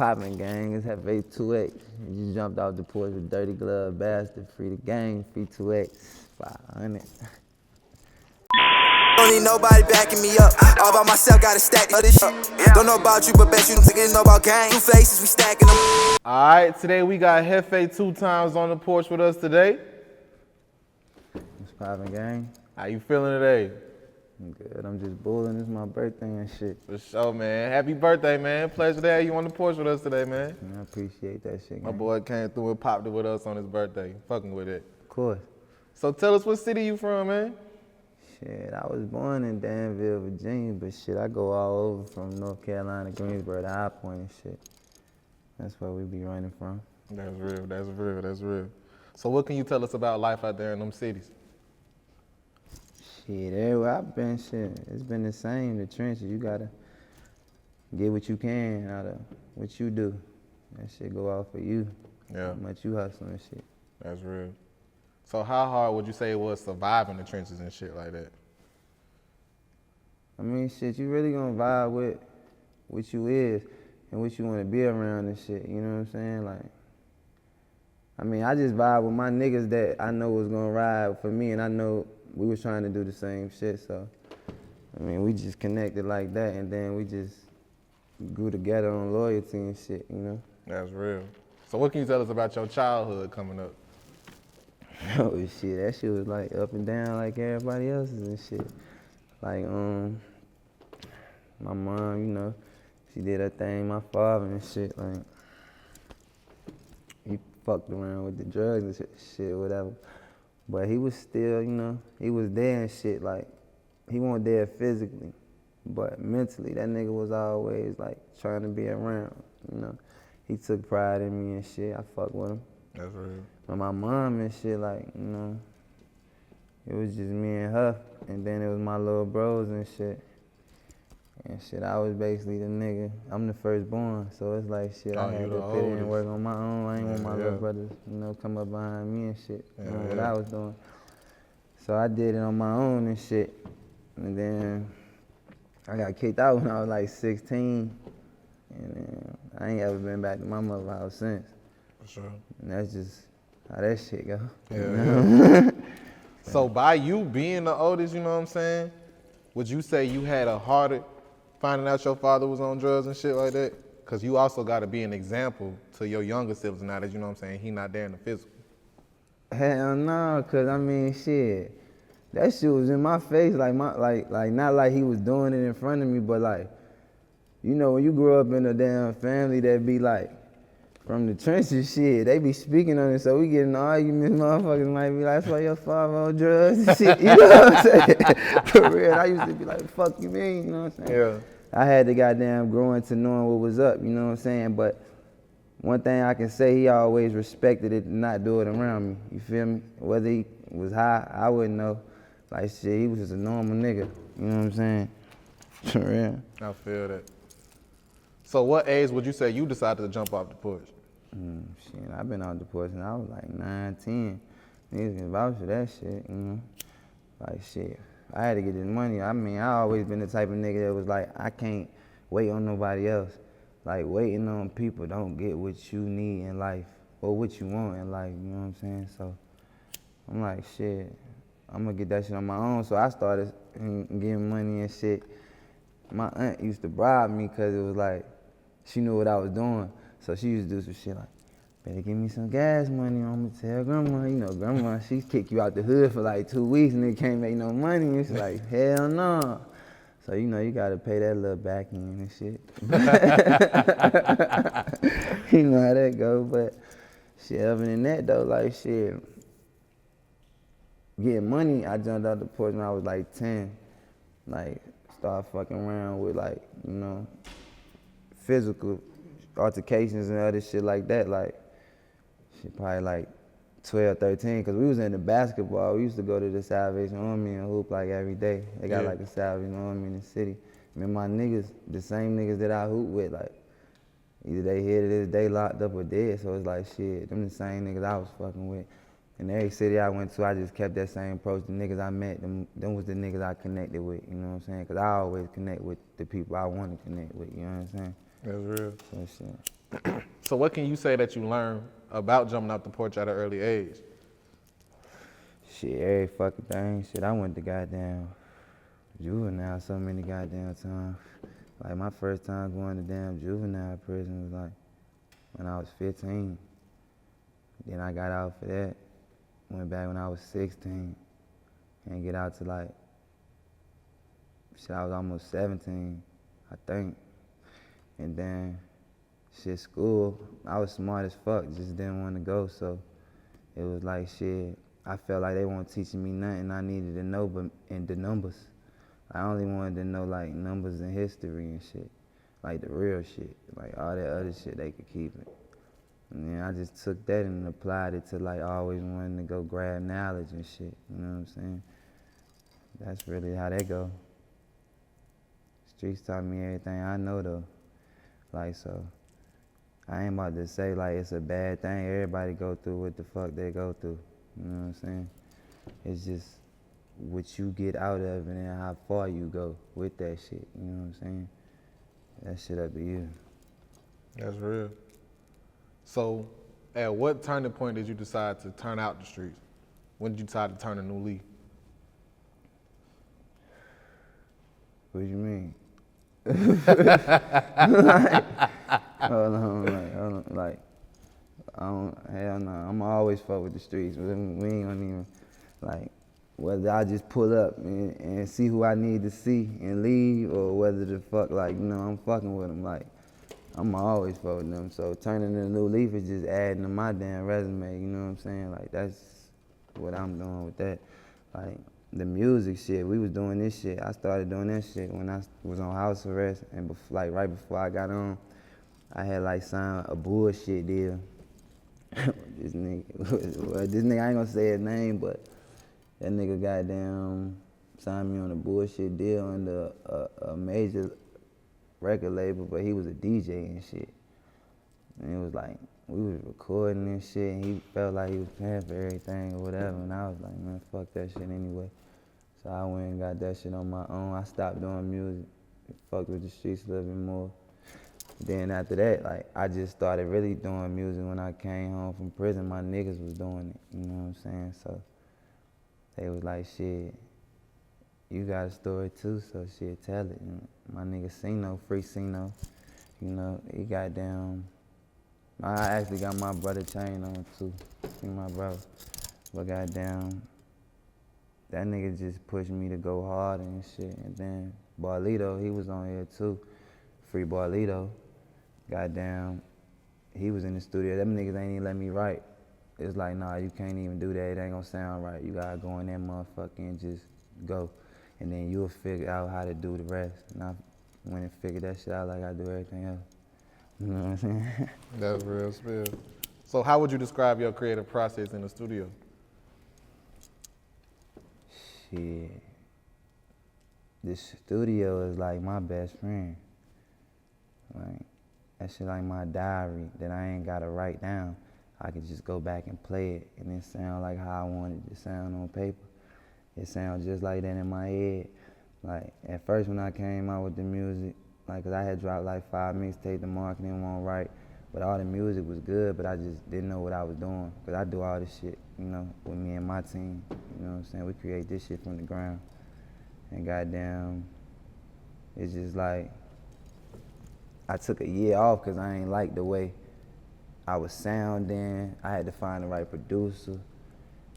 Poppin' gang, it's Jefe2x. You just jumped off the porch with dirty glove bastard. Free the gang, free 2x, 500. Don't need nobody backing me up. All by myself, gotta stack of this shit. Don't know about you, but bet you don't know about gang. Two faces, we stacking them. All right, today we got Jefe2x on the porch with us today. What's poppin' gang? How you feeling today? I'm good. I'm just bulling. It's my birthday and shit. For sure, man. Happy birthday, man. Pleasure to have you on the porch with us today, man. I appreciate that shit, gang. My boy came through and popped it with us on his birthday. Fucking with it. Of course. So tell us what city you from, man? Shit, I was born in Danville, Virginia, but shit, I go all over from North Carolina, Greensboro to High Point and shit. That's where we be running from. That's real, that's real, that's real. So what can you tell us about life out there in them cities? Shit, everywhere I've been, shit, it's been the same. The trenches, you gotta get what you can out of what you do. That shit go out for you. Yeah. How much you hustle and shit. That's real. So how hard would you say it was surviving the trenches and shit like that? I mean, shit, you really gonna vibe with what you is and what you wanna be around and shit, you know what I'm saying? Like, I mean, I just vibe with my niggas that I know was gonna ride for me, and I know we was trying to do the same shit, so, I mean, we just connected like that, and then we just grew together on loyalty and shit, you know? That's real. So what can you tell us about your childhood coming up? Oh shit, that shit was like up and down like everybody else's and shit. Like, my mom, you know, she did her thing, my father and shit, like, he fucked around with the drugs and shit, whatever. But he was still, you know, he was there and shit, like, he wasn't there physically, but mentally, that nigga was always like trying to be around, you know. He took pride in me and shit, I fucked with him. That's real. But my mom and shit, like, you know, it was just me and her, and then it was my little bros and shit. And shit, I was basically the nigga. I'm the firstborn, so it's like shit, I had to put in work on my own. I ain't want my little brothers, you know, come up behind me and shit, doing what I was doing. So I did it on my own and shit. And then I got kicked out when I was like 16. And then I ain't ever been back to my mother's house since. For sure. And that's just how that shit go. Yeah. So by you being the oldest, you know what I'm saying, would you say you had a harder finding out your father was on drugs and shit like that? Because you also got to be an example to your younger siblings now that, you know what I'm saying, he not there in the physical. Hell no, cause I mean shit, that shit was in my face, like not like he was doing it in front of me, but like, you know, when you grow up in a damn family that be like, from the trenches shit, they be speaking on it, so we get in arguments, motherfuckers might be like, that's why your father on drugs and shit, you know what I'm saying? For real, I used to be like, fuck you mean, you know what I'm saying? Yeah. I had to goddamn grow into knowing what was up, you know what I'm saying? But one thing I can say, he always respected it and not do it around me, you feel me? Whether he was high, I wouldn't know. Like shit, he was just a normal nigga, you know what I'm saying? For real. I feel that. So what age would you say you decided to jump off the porch? Shit, I've been off the porch since I was like 9, 10. Niggas can vouch for that shit, you know? Like shit, I had to get this money. I mean, I always been the type of nigga that was like, I can't wait on nobody else. Like waiting on people don't get what you need in life or what you want in life, you know what I'm saying? So I'm like, shit, I'm gonna get that shit on my own. So I started getting money and shit. My aunt used to bribe me because it was like, she knew what I was doing. So she used to do some shit like, better give me some gas money, I'm gonna tell grandma. You know, grandma, she kick you out the hood for like 2 weeks and then can't make no money. It's like, hell no. So, you know, you gotta pay that little back end and shit. You know how that go, but shit, other than that though, like shit, getting money, I jumped out the porch when I was like 10. Like, start fucking around with like, you know, physical altercations and other shit like that, like, shit probably like 12, 13, because we was into basketball. We used to go to the Salvation Army and hoop like every day. They got like a Salvation Army in the city. I mean, my niggas, the same niggas that I hoop with, like, either they here to this day locked up or dead, so it's like, shit, them the same niggas I was fucking with. In every city I went to, I just kept that same approach. The niggas I met, them was the niggas I connected with, you know what I'm saying? Because I always connect with the people I want to connect with, you know what I'm saying? That's real. So shit. So what can you say that you learned about jumping out the porch at an early age? Shit, every fucking thing. Shit, I went to goddamn juvenile so many goddamn times. Like my first time going to damn juvenile prison was like when I was 15. Then I got out for that. Went back when I was 16. And get out to like, shit, I was almost 17, I think. And then, shit, school, I was smart as fuck, just didn't want to go. So it was like, shit, I felt like they weren't teaching me nothing I needed to know but in the numbers. I only wanted to know like numbers and history and shit, like the real shit. Like all that other shit, they could keep it. And then I just took that and applied it to like always wanting to go grab knowledge and shit, you know what I'm saying? That's really how that go. Streets taught me everything I know though. Like so, I ain't about to say like it's a bad thing. Everybody go through what the fuck they go through, you know what I'm saying? It's just what you get out of it and how far you go with that shit, you know what I'm saying? That shit up to you. That's real. So, at what turning point did you decide to turn out the streets? When did you decide to turn a new leaf? What do you mean? Like, hold on, like, I don't, hell no, I'm always fuck with the streets, but we ain't gonna even, like, whether I just pull up and see who I need to see and leave, or whether the fuck, like, you know, I'm fucking with them, like, I'm always fuck with them. So turning a new leaf is just adding to my damn resume, you know what I'm saying? Like, that's what I'm doing with that. Like, the music shit, we was doing this shit. I started doing that shit when I was on house arrest, and like right before I got on, I had like signed a bullshit deal. This nigga, well, this nigga, I ain't gonna say his name, but that nigga goddamn signed me on a bullshit deal under a major record label, but he was a DJ and shit. And it was like, we was recording and shit, and he felt like he was paying for everything or whatever, and I was like, man, fuck that shit anyway. So I went and got that shit on my own. I stopped doing music, fucked with the streets a little bit more. Then after that, like, I just started really doing music when I came home from prison. My niggas was doing it, you know what I'm saying? So they was like, shit, you got a story too, so shit, tell it. And my nigga Sino, Free Sino, you know, he got down. I actually got my brother chain on too, see my brother. But goddamn, that nigga just pushed me to go hard and shit. And then Barlito, he was on here too. Free Barlito. Goddamn, he was in the studio. Them niggas ain't even let me write. It's like, nah, you can't even do that. It ain't gonna sound right. You gotta go in that motherfucker and just go. And then you'll figure out how to do the rest. And I went and figured that shit out like I do everything else. You know what I'm saying? That's real spill. So how would you describe your creative process in the studio? Shit. The studio is like my best friend. Like, that shit like my diary that I ain't gotta write down. I could just go back and play it and it sound like how I wanted it to sound on paper. It sounds just like that in my head. Like, at first when I came out with the music, like, cause I had dropped like 5 mixtapes, the marketing won't right, but all the music was good, but I just didn't know what I was doing. Cause I do all this shit, you know, with me and my team, you know what I'm saying? We create this shit from the ground. And goddamn, it's just like, I took a year off cause I ain't like the way I was sounding. I had to find the right producer.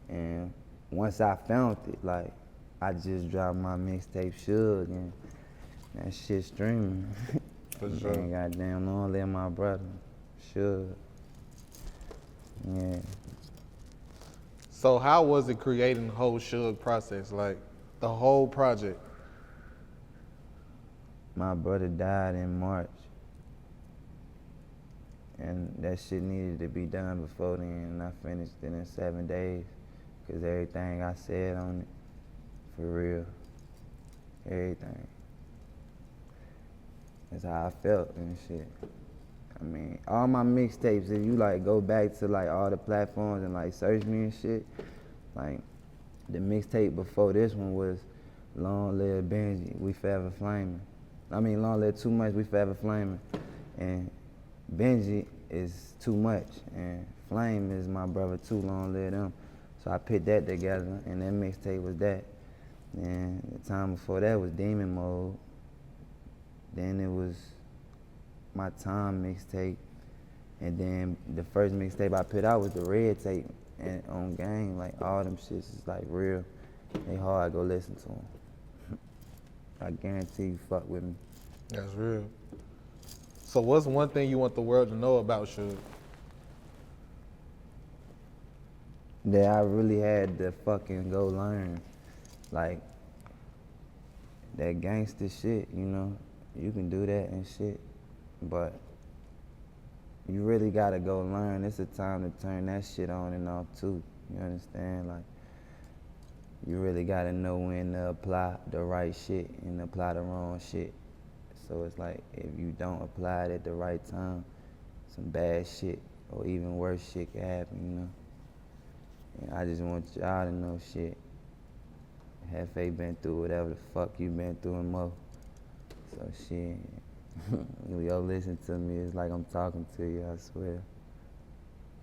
And once I found it, like, I just dropped my mixtape Suge and that shit streaming. For sure. And goddamn, long live my brother, Suge. Yeah. So how was it creating the whole Suge process, like the whole project? My brother died in March. And that shit needed to be done before then, and I finished it in 7 days. Cause everything I said on it, for real, everything. That's how I felt and shit. I mean, all my mixtapes, if you like go back to like all the platforms and like search me and shit, like the mixtape before this one was Long Live Benji, We Forever Flaming. I mean, Long Live Too Much, We Forever Flaming. And Benji is too much, and Flame is my brother too, long live them. So I put that together, and that mixtape was that. And the time before that was Demon Mode. Then it was my Time mixtape. And then the first mixtape I put out was the Red Tape. And on Game, like all them shits is like real. They hard, go listen to them. I guarantee you fuck with me. That's real. So what's one thing you want the world to know about Suge? That I really had to fucking go learn. Like, that gangster shit, you know, you can do that and shit, but you really gotta go learn. It's a time to turn that shit on and off too, you understand? Like, you really gotta know when to apply the right shit and apply the wrong shit. So it's like, if you don't apply it at the right time, some bad shit or even worse shit can happen, you know? And I just want y'all to know shit. Jefe been through whatever the fuck you been through and more. So shit, when y'all listen to me, it's like I'm talking to you, I swear.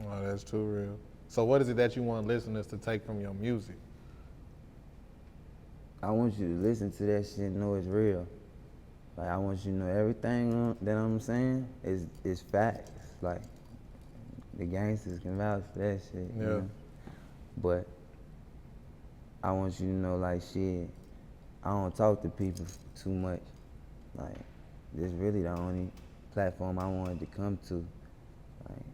Oh, that's too real. So what is it that you want listeners to take from your music? I want you to listen to that shit and know it's real. Like, I want you to know everything that I'm saying is facts. Like, the gangsters can vouch for that shit, you know? But I want you to know, like, shit, I don't talk to people too much. Like, this really the only platform I wanted to come to. Like,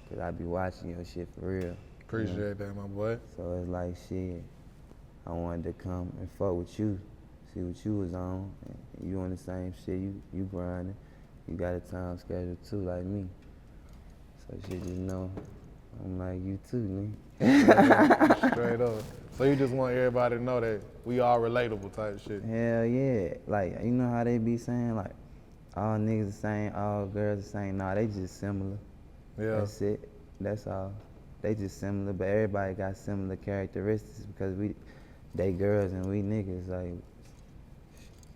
cause I be watching your shit for real. Appreciate that, my boy. So it's like, shit, I wanted to come and fuck with you, see what you was on. And you on the same shit, you grinding. You got a time schedule too, like me. So shit, you know, I'm like you too, nigga. Straight up. So you just want everybody to know that we all relatable type shit. Hell yeah. Like, you know how they be saying, like, all niggas the same, all girls the same. Nah, they just similar. Yeah. That's it. That's all. They just similar, but everybody got similar characteristics because they girls and we niggas, like,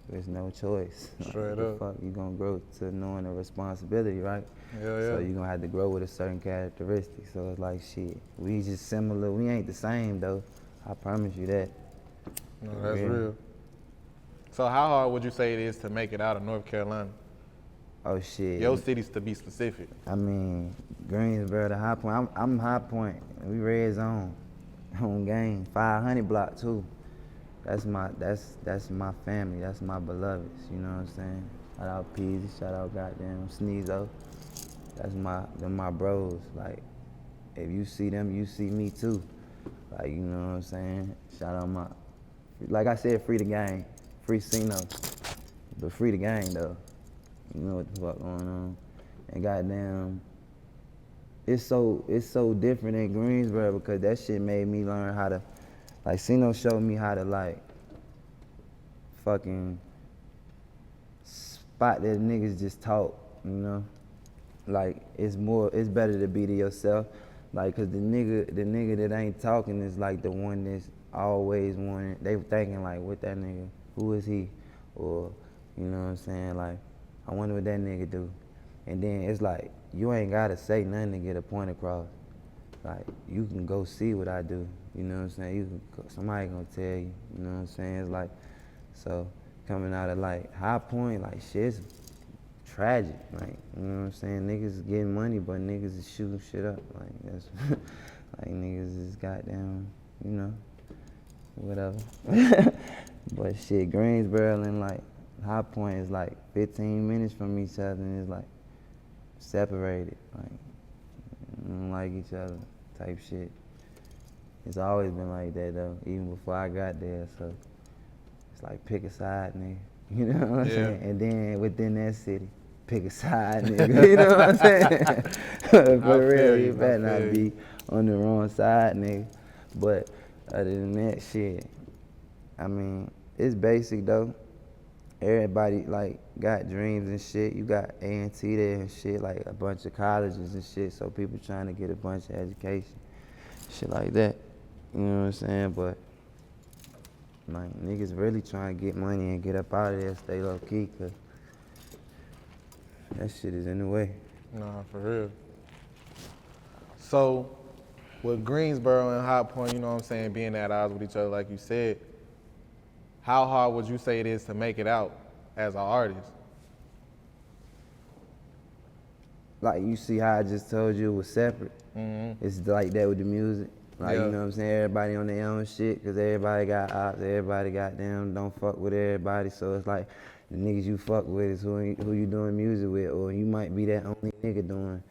there's no choice. Straight up. up. Fuck, you gonna grow to knowing the responsibility, right? Yeah. So you gonna have to grow with a certain characteristic. So it's like, shit, we just similar. We ain't the same though. I promise you that. No, that's real. So how hard would you say it is to make it out of North Carolina? Oh shit. Your cities to be specific. I mean, Greensboro to High Point. I'm High Point. We red zone. On Game. 500 block too. That's my family. That's my beloveds. You know what I'm saying? Shout out Peasy. Shout out goddamn Sneezo. Them my bros. Like, if you see them, you see me too. Like, you know what I'm saying? Shout out like I said, free the gang. Free Cino. But free the gang though. You know what the fuck going on. And goddamn, it's so different in Greensboro because that shit made me learn how to, like, Cino showed me how to, like, fucking spot that niggas just talk, you know? Like, it's better to be to yourself. Like, cause the nigga that ain't talking is like the one that's always wanting, they thinking like, what that nigga, who is he? Or, you know what I'm saying? Like, I wonder what that nigga do. And then it's like, you ain't gotta say nothing to get a point across. Like, you can go see what I do, you know what I'm saying? Somebody gonna tell you, you know what I'm saying? It's like, so coming out of like High Point, like shit's tragic, like, you know what I'm saying? Niggas is getting money, but niggas is shooting shit up, like, that's, like, niggas is goddamn, you know, whatever. But shit, Greensboro and like High Point is like 15 minutes from each other, and it's like separated, like, don't like each other type shit. It's always been like that though, even before I got there, so it's like pick a side, nigga. You know what I'm saying? And then within that city, pick a side, nigga. You know what I'm saying? For real, you better not be on the wrong side, nigga. But other than that shit, I mean, it's basic though. Everybody like got dreams and shit. You got A&T there and shit, like a bunch of colleges and shit. So people trying to get a bunch of education, shit like that. You know what I'm saying? But like niggas really trying to get money and get up out of there, stay low key, cause That shit is in the way. Nah, for real. So, with Greensboro and High Point, you know what I'm saying, being at odds with each other, like you said, how hard would you say it is to make it out as an artist? Like, you see how I just told you it was separate? Mm-hmm. It's like that with the music. Like, Yeah. you know what I'm saying? Everybody on their own shit, because everybody got ops, everybody got them, don't fuck with everybody. So it's like, the niggas you fuck with is who you doing music with, or you might be that only nigga doing,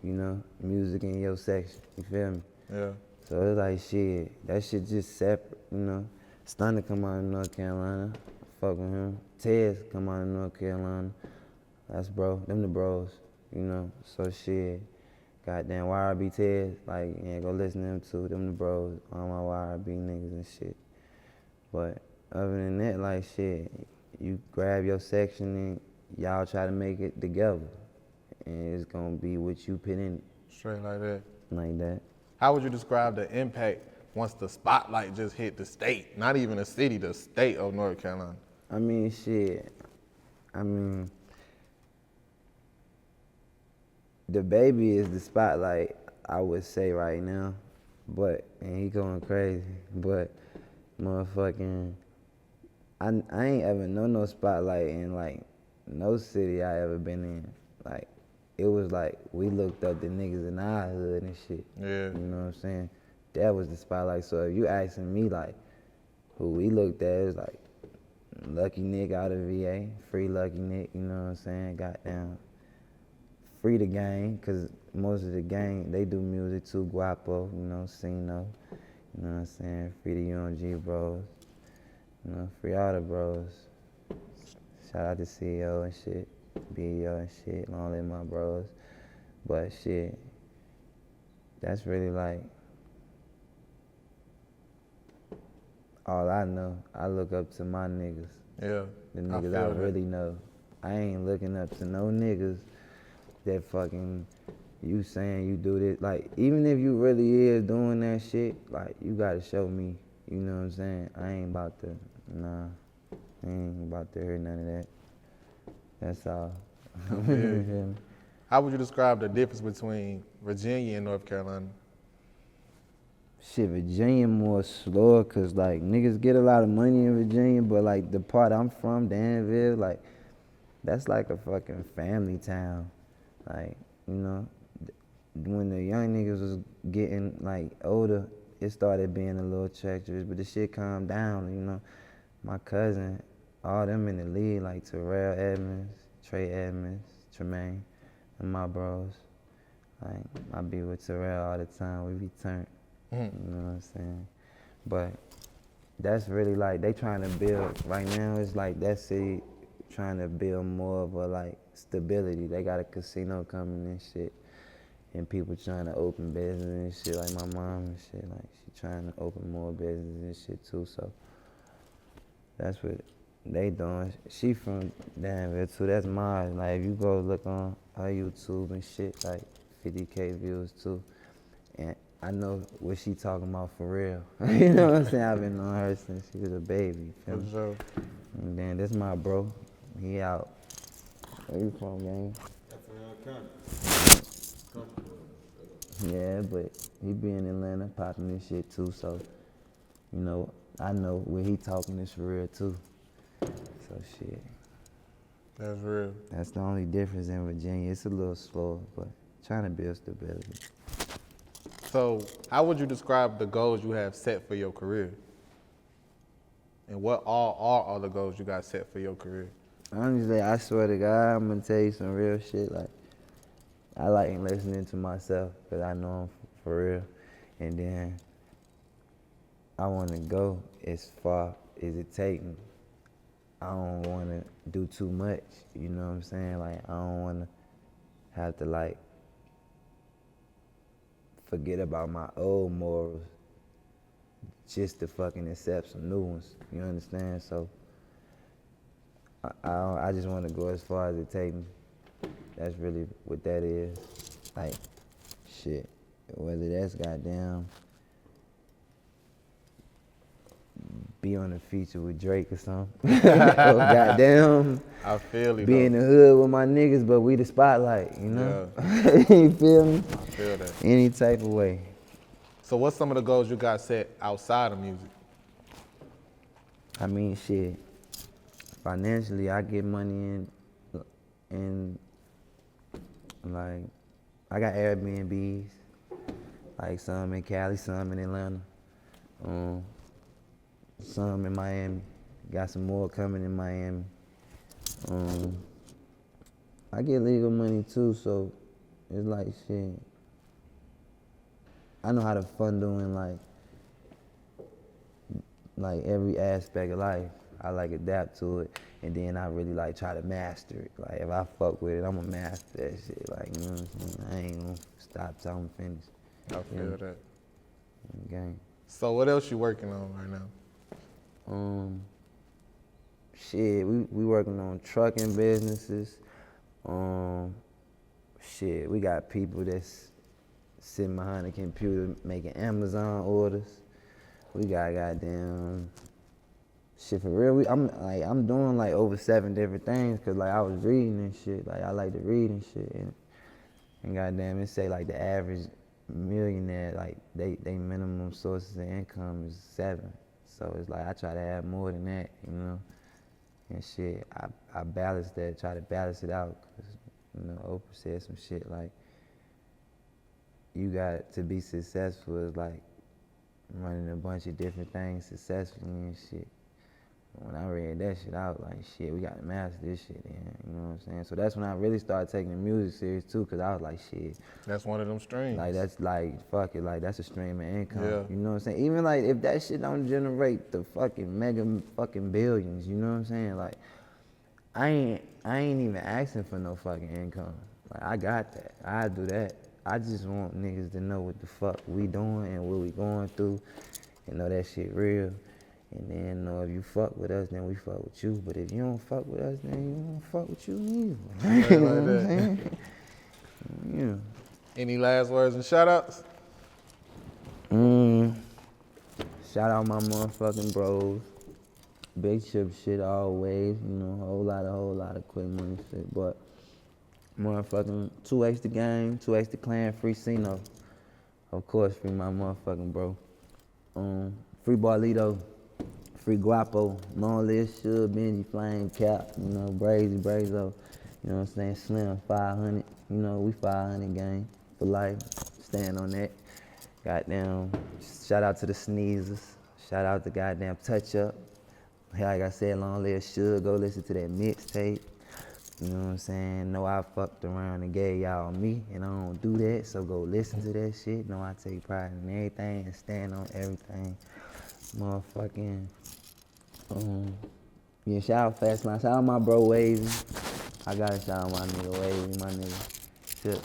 you know, music in your section. You feel me? Yeah. So it's like, shit, that shit just separate, you know. Stunner come out of North Carolina, fuck with him. Tez come out of North Carolina, that's bro, them the bros, you know. So shit, goddamn YRB Tez, like, yeah, go listen to them too, them the bros, all my YRB niggas and shit. But other than that, like, shit, you grab your section and y'all try to make it together. And it's gonna be what you put in it. Straight like that. Like that. How would you describe the impact once the spotlight just hit the state? Not even the city, the state of North Carolina. I mean, shit. I mean, the baby is the spotlight, I would say right now. But, and he going crazy. But, motherfucking, I ain't ever known no spotlight in, like, no city I ever been in. Like, it was like, we looked up the niggas in our hood and shit. Yeah. You know what I'm saying? That was the spotlight. So if you asking me, like, who we looked at, it was like, Lucky Nick out of VA, free Lucky Nick, you know what I'm saying? Goddamn. Free the gang, because most of the gang, they do music too. Guapo, you know, Sino, you know what I'm saying? Free the UMG bros, you know, free all the bros. Shout out to CEO and shit, BEO and shit, long live my bros. But shit, that's really like all I know. I look up to my niggas. Yeah. The niggas I really know. I ain't looking up to no niggas that fucking, you saying you do this. Like, even if you really is doing that shit, like, you gotta show me. You know what I'm saying? I ain't about to, nah. I ain't about to hear none of that. That's all. How would you describe the difference between Virginia and North Carolina? Shit, Virginia more slower, cause like niggas get a lot of money in Virginia, but like the part I'm from, Danville, like that's like a fucking family town. Like, you know, when the young niggas was getting like older, it started being a little treacherous, but the shit calmed down, you know. My cousin, all them in the league, like Terrell Edmonds, Trey Edmonds, Tremaine, and my bros. Like, I be with Terrell all the time, we be turned. You know what I'm saying? But that's really like, they trying to build, right now it's like that city trying to build more of a like stability. They got a casino coming and shit. And people trying to open business and shit, like my mom and shit. Like, she trying to open more business and shit too, so that's what they doing. She from Danville too, that's mine. Like, if you go look on her YouTube and shit, like 50K views too. And I know what she talking about for real. You know what I'm saying? I've been on her since she was a baby. For sure. And then this my bro. He out. Where you from, gang? Yeah, but he be in Atlanta popping this shit too, so, you know, I know where he talking this for real too. So shit. That's real. That's the only difference in Virginia. It's a little slower, but trying to build stability. So, how would you describe the goals you have set for your career? And what all are the goals you got set for your career? Honestly, I swear to God, I'm gonna tell you some real shit. Like, I like listening to myself, because I know I'm for real. And then I want to go as far as it take me. I don't want to do too much, you know what I'm saying? Like, I don't want to have to, like, forget about my old morals just to fucking accept some new ones, you understand? So I just want to go as far as it take me. That's really what that is. Like, shit, whether that's goddamn be on a feature with Drake or something. Or goddamn, I feel it. be in the hood with my niggas, but we the spotlight, you know? Yeah. You feel me? I feel that. Any type of way. So what's some of the goals you got set outside of music? I mean, shit. Financially, I get money in like, I got Airbnbs, like some in Cali, some in Atlanta, some in Miami. Got some more coming in Miami. I get legal money too, so it's like shit. I know how to fund doing like every aspect of life. I like adapt to it, and then I really like try to master it. Like if I fuck with it, I'ma master that shit. Like, you know what I'm saying? I ain't gonna stop till I'm finished. I feel that. Gang. So what else you working on right now? Shit, we working on trucking businesses. Shit, we got people that's sitting behind a computer making Amazon orders. We got goddamn shit for real. I'm doing like over 7 different things, cause like I was reading and shit. Like I like to read and shit. And goddamn, it say like the average millionaire, like they minimum sources of income is 7. So it's like I try to have more than that, you know. And shit, I balance that, try to balance it out. Cause, you know, Oprah said some shit like, you got to be successful is like running a bunch of different things successfully and shit. When I read that shit, I was like, shit, we gotta master this shit, man. You know what I'm saying? So that's when I really started taking the music serious too, cause I was like, shit. That's one of them streams. Like that's like, fuck it, like that's a stream of income. Yeah. You know what I'm saying? Even like if that shit don't generate the fucking mega fucking billions, you know what I'm saying? Like, I ain't even asking for no fucking income. Like I got that, I do that. I just want niggas to know what the fuck we doing and what we going through, and know that shit real. And then know if you fuck with us, then we fuck with you. But if you don't fuck with us, then you don't fuck with you neither. Right, You know what I'm saying? Yeah. Any last words and shoutouts? Shout out my motherfucking bros. Big chip shit always, you know, whole lot of quick money shit. But motherfucking 2X the game, 2X the clan, free Cino. Of course, free my motherfucking bro. Free Barlito, free Guapo, long list, Suge, Benji, Flame, Cap, you know, Brazy, Brazo, you know what I'm saying, Slim, 500, you know, we 500 gang for life, stand on that. Goddamn, shout out to the Sneezers, shout out to goddamn Touch Up. Like I said, long live Suge, go listen to that mixtape. You know what I'm saying? Know I fucked around and gave y'all me, and I don't do that, so go listen to that shit. Know I take pride in everything and stand on everything. Motherfucking, yeah, shout out Fast Line. Shout out my bro Wavy. I gotta shout out my nigga Wavy, my nigga. Shit.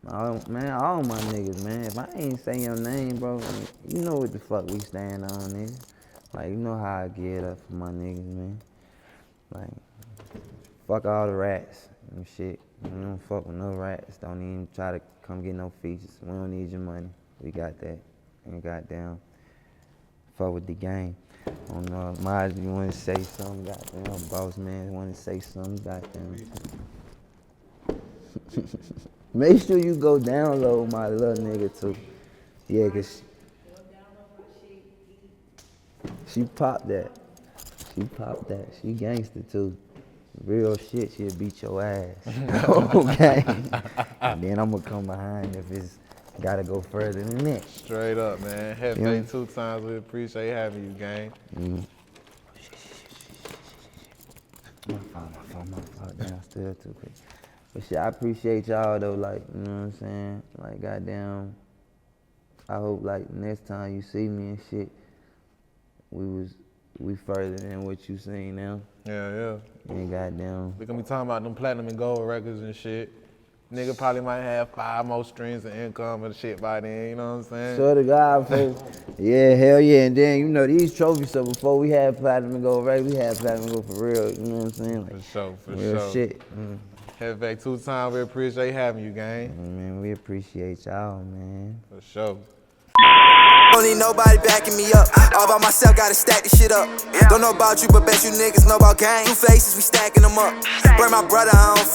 All my niggas, man. If I ain't say your name, bro, you know what the fuck we stand on, nigga. Like, you know how I get up for my niggas, man. Like, fuck all the rats and shit. We don't fuck with no rats. Don't even try to come get no features. We don't need your money. We got that. And goddamn, fuck with the game. I don't know, Miles, you want to say something? Goddamn, boss man, want to say something? Goddamn. Make sure you go download my little nigga too. Yeah, cause she popped that. She popped that. She gangster too. Real shit, she'll beat your ass. Okay. And then I'm gonna come behind if it's gotta go further than that. Straight up, man. Jefe2x, we appreciate having you, gang. My fault. Damn, I still too quick. But shit, I appreciate y'all though, like, you know what I'm saying? Like, goddamn, I hope like next time you see me and shit, we further than what you seen now. Yeah. And goddamn. We gonna be talking about them platinum and gold records and shit. Nigga probably might have 5 more streams of income and shit by then, you know what I'm saying? Swear to God, folks. Yeah, hell yeah. And then, you know, these trophies, so before we had platinum and gold, right, we had platinum and gold for real, you know what I'm saying? Like, for real sure. Shit. Jefe2x, we appreciate having you, gang. Man, we appreciate y'all, man. For sure. Don't need nobody backing me up. All by myself, gotta stack this shit up. Don't know about you, but bet you niggas know about gang. 2 faces, we stacking them up. Bring my brother, I don't